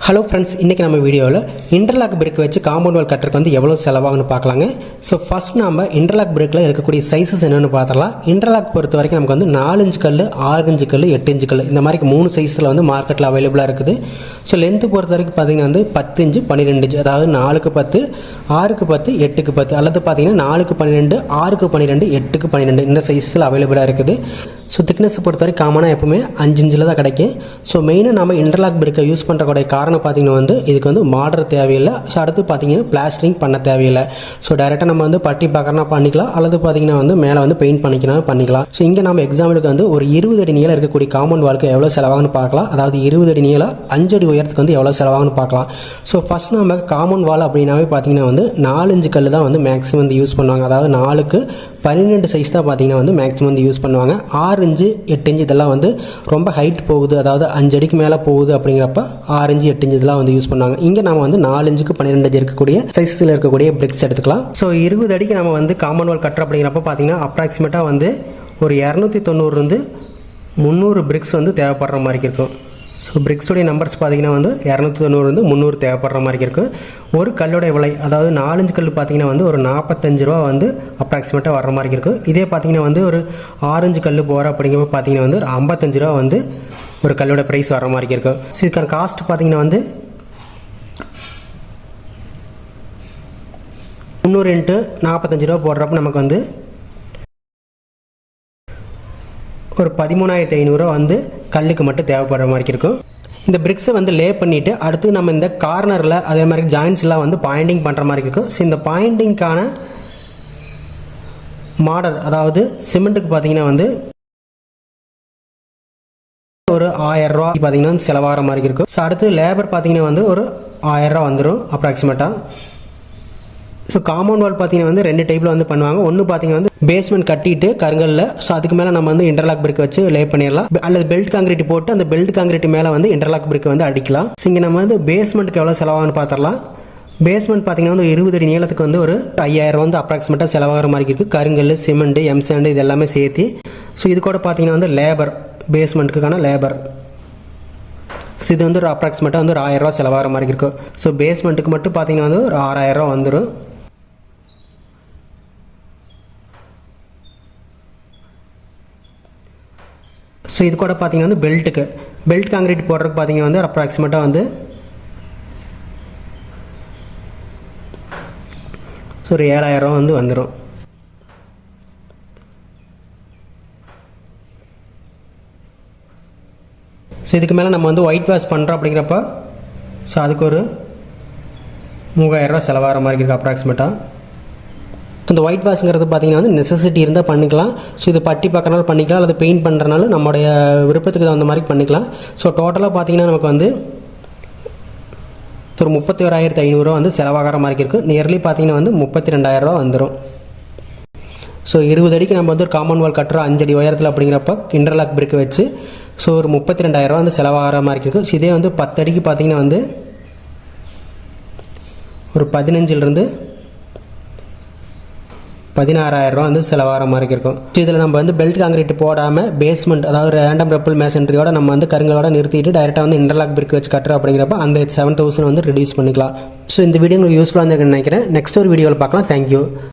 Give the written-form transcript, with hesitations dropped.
Hello friends, இன்றைக்கி நம்ம வீடியோவில் இன்டர்லாக் பிரேக் வச்சு காம்பவுண்ட் வால் கட்டுறதுக்கு வந்து எவ்வளோ செலவாகுன்னு பார்க்கலாங்க. ஸோ ஃபஸ்ட் நம்ம இன்டர்லாக் பிரேக்கில் இருக்கக்கூடிய சைஸஸ் என்னென்னு பார்த்துடலாம். இன்டர்லாக் பொறுத்த வரைக்கும் நமக்கு வந்து 4 இன்ச் கல், 6 இன்ச் கல், 8 இன்ச் கல் இந்த மாதிரி 3 சைஸில் வந்து மார்க்கெட்டில் அவைலபிளாக இருக்குது. ஸோ லென்த்து பொறுத்த வரைக்கும் பார்த்திங்கன்னா வந்து 10 இன்ச்சு 12 இன்ச், அதாவது 4க்கு 10, 6க்கு 10, 8க்கு 10 அல்லது பார்த்திங்கன்னா 4க்கு 12, 6க்கு 12, 8க்கு 12 இந்த சைஸில் அவைலபிளாக இருக்குது. ஸோ திக்னஸ் பொறுத்த வரைக்கும் காமனாக எப்பவுமே 5 இன்ச்சில் தான் கிடைக்கும். ஸோ மெயினாக நம்ம இன்டர்லாக் பிரேக்கை யூஸ் பண்ணுறக்கூடிய காரணம் பார்த்திங்கன்னா வந்து இதுக்கு வந்து மாடர் தேவையில்லை. ஸோ அடுத்து பார்த்திங்கன்னா பிளாஸ்டரிங் பண்ண தேவையில்லை. ஸோ டேரெக்டாக நம்ம வந்து பட்டி பார்க்கறனா பண்ணிக்கலாம், அல்லது பார்த்திங்கன்னா வந்து மேலே வந்து பெயிண்ட் பண்ணிக்கலாம். ஸோ இங்கே நம்ம எக்ஸாம்பிளுக்கு வந்து ஒரு 20 அடி நீளம் இருக்கக்கூடிய காம்பவுண்ட் வாலுக்கு எவ்வளோ செலவாகுன்னு பார்க்கலாம். அதாவது 20 அடி நீளம் 5 அடி உயரத்துக்கு வந்து எவ்வளோ செலவாகுன்னு பார்க்கலாம். ஸோ ஃபஸ்ட் நம்ம காம்பவுண்ட் வால் அப்படின்னாவே பார்த்திங்கன்னா வந்து 4 இன்ச் கல் தான் வந்து மேக்ஸிமம் வந்து யூஸ் பண்ணுவாங்க. அதாவது 4க்கு 12 சைஸ் தான் பார்த்திங்கன்னா வந்து மேக்ஸிமம் வந்து யூஸ் பண்ணுவாங்க. 6 இன்ச்சு 8 இன்ச்சு இதெல்லாம் வந்து ரொம்ப ஹைட் போகுது, அதாவது 5 அடிக்கு மேலே போகுது அப்படிங்கிறப்ப 6 இன்ச்சு 8 இன்ச்சு இதெல்லாம் வந்து யூஸ் பண்ணுவாங்க. இங்கே நம்ம வந்து 4 இன்ச்சுக்கு 12 இன்ச்சு இருக்கக்கூடிய சைஸில் இருக்கக்கூடிய பிரிக்ஸ் எடுத்துக்கலாம். ஸோ 20 அடிக்கு நம்ம வந்து காம்பவுண்ட் வால் கட்டுற அப்படிங்கிறப்ப பார்த்திங்கன்னா அப்ராக்சிமேட்டாக வந்து ஒரு 290 300 பிரிக்ஸ் வந்து தேவைப்படுற மாதிரி இருக்கும். ஸோ பிரிக்ஸோடைய நம்பர்ஸ் பார்த்திங்கன்னா வந்து 290 300 தேவைப்படுற மாதிரி இருக்கும். ஒரு கல்லோடைய விலை, அதாவது 4 இன்ச் கல் பார்த்திங்கன்னா வந்து ஒரு 45 ரூபா வந்து அப்ராக்சிமேட்டாக வர்ற மாதிரி இருக்கும். இதே பார்த்திங்கன்னா வந்து ஒரு 6 இன்ச் கல் போகிற அப்படிங்கிறப்ப பார்த்திங்கன்னா வந்து ஒரு 55 ரூபா வந்து ஒரு கல்லோட ப்ரைஸ் வர மாதிரி இருக்கும். ஸோ இதுக்கான காஸ்ட் பார்த்திங்கன்னா வந்து 300 இன்ட்டு 45 ரூபா போடுறப்ப நமக்கு வந்து ஒரு 13,500 வந்து கல்லுக்கு மட்டும் தேவைப்படுற மாதிரி இருக்கும். இந்த பிரிக்ஸை வந்து லே பண்ணிவிட்டு அடுத்து நம்ம இந்த கார்னரில் அதே மாதிரி ஜாயின்ஸ்லாம் வந்து பாயிண்டிங் பண்ணுற மாதிரி இருக்கும். ஸோ இந்த பாயிண்டிங்க்கான மாடல், அதாவது சிமெண்ட்டுக்கு பார்த்திங்கன்னா வந்து ஒரு 1000 ரூபா பார்த்திங்கன்னா வந்து செலவாகிற மாதிரி இருக்கும். ஸோ அடுத்து லேபர் பார்த்திங்கன்னா வந்து ஒரு 1000 ரூபா வந்துடும் அப்ராக்சிமேட்டாக. ஸோ காம்பவுண்ட் வால் பார்த்திங்கன்னா வந்து 2 டைப்பில் வந்து பண்ணுவாங்க. ஒன்று பார்த்திங்கன்னா வந்து பேஸ்மெண்ட் கட்டிட்டு கருங்கல்ல, ஸோ அதுக்கு மேலே நம்ம வந்து இன்டர்லாக் பிரிக் வச்சு லே பண்ணிடலாம், அல்லது பெல்ட் காங்கிரீட் போட்டு அந்த பெல்ட் காங்கிரீட் மேலே வந்து இன்டர்லாக் பிரிக் வந்து அடிக்கலாம். ஸோ இங்கே நம்ம வந்து பேஸ்மெண்ட்டுக்கு எவ்வளோ செலவாகுன்னு பார்த்துடலாம். பேஸ்மெண்ட் பார்த்திங்கன்னா வந்து 20 அடி நீளத்துக்கு வந்து ஒரு 5000 வந்து அப்ராக்சிமேட்டாக செலவாகிற மாதிரி இருக்குது. கருங்கல், சிமெண்ட், எம்சாண்டு இது எல்லாமே சேர்த்து. ஸோ இது கூட பார்த்திங்கன்னா வந்து லேபர், பேஸ்மெண்ட்டுக்கான லேபர், ஸோ இது வந்து ஒரு அப்ராக்சிமேட்டாக வந்து ஒரு 1000 ரூபா செலவாகிற மாதிரி இருக்கும். ஸோ பேஸ்மெண்ட்டுக்கு மட்டும் பார்த்திங்கன்னா வந்து ஒரு 6000 ரூபா வந்துடும். ஸோ இது கூட பார்த்திங்கன்னா வந்து பெல்ட் காங்கிரீட் போடுறதுக்கு பார்த்திங்கன்னா வந்து அப்ராக்சிமேட்டாக வந்து ஸோ ஒரு 7000 ரூபா வந்து வந்துடும். ஸோ இதுக்கு மேலே நம்ம வந்து ஒயிட் வாஷ் பண்ணுறோம் அப்படிங்கிறப்ப ஸோ அதுக்கு ஒரு 3000 ரூபா செலவாகிற மாதிரி இருக்குது அப்ராக்சிமேட்டாக. இந்த ஒயிட் வாஷ்ங்கிறது பார்த்திங்கன்னா வந்து நெசசிட்டி இருந்தால் பண்ணிக்கலாம். ஸோ இது பட்டி பார்க்கறனால பண்ணிக்கலாம், அல்லது பெயிண்ட் பண்ணுறனால நம்மளுடைய விருப்பத்துக்கு தகுந்த மாதிரி பண்ணிக்கலாம். ஸோ டோட்டலாக பார்த்திங்கன்னா நமக்கு வந்து ஒரு 31,500 வந்து செலவாகிற மாதிரி இருக்குது. நியர்லி பார்த்திங்கன்னா வந்து 32,000 ரூபா வந்துடும். ஸோ 20 அடிக்கு நம்ம வந்து ஒரு காம்பவுண்ட் வால் கட்டுறோம் 5 அடி உயரத்தில் அப்படிங்கிறப்ப இன்டர்லாக் பிரிக் வச்சு ஸோ ஒரு 32,000 ரூபா வந்து செலவாகிற மாதிரி இருக்குது. ஸோ இதே வந்து 10 அடிக்கு பார்த்திங்கன்னா வந்து ஒரு 15 16,000 ரூபா வந்து செலவாகிற மாதிரி இருக்கும். ஸோ இதில் நம்ம வந்து பெல்ட் காங்கிரீட் போடாமல் பேஸ்மெண்ட், அதாவது ரேண்டம் ரப்பிள் மேசன்ட்ரியோட நம்ம வந்து கருங்களோட நிறுத்திட்டு டைரெக்டாக வந்து இன்டர்லாக் பிரிக் வச்சு கட்டுறோம் அப்படிங்கிறப்ப அந்த 7,000 வந்து ரெடியூஸ் பண்ணிக்கலாம். ஸோ இந்த வீடியோ உங்களுக்கு யூஸ்ஃபுல்லாக இருக்குன்னு நினைக்கிறேன். நெக்ஸ்ட் ஒரு வீடியோவில் பார்க்கலாம். தேங்க்யூ.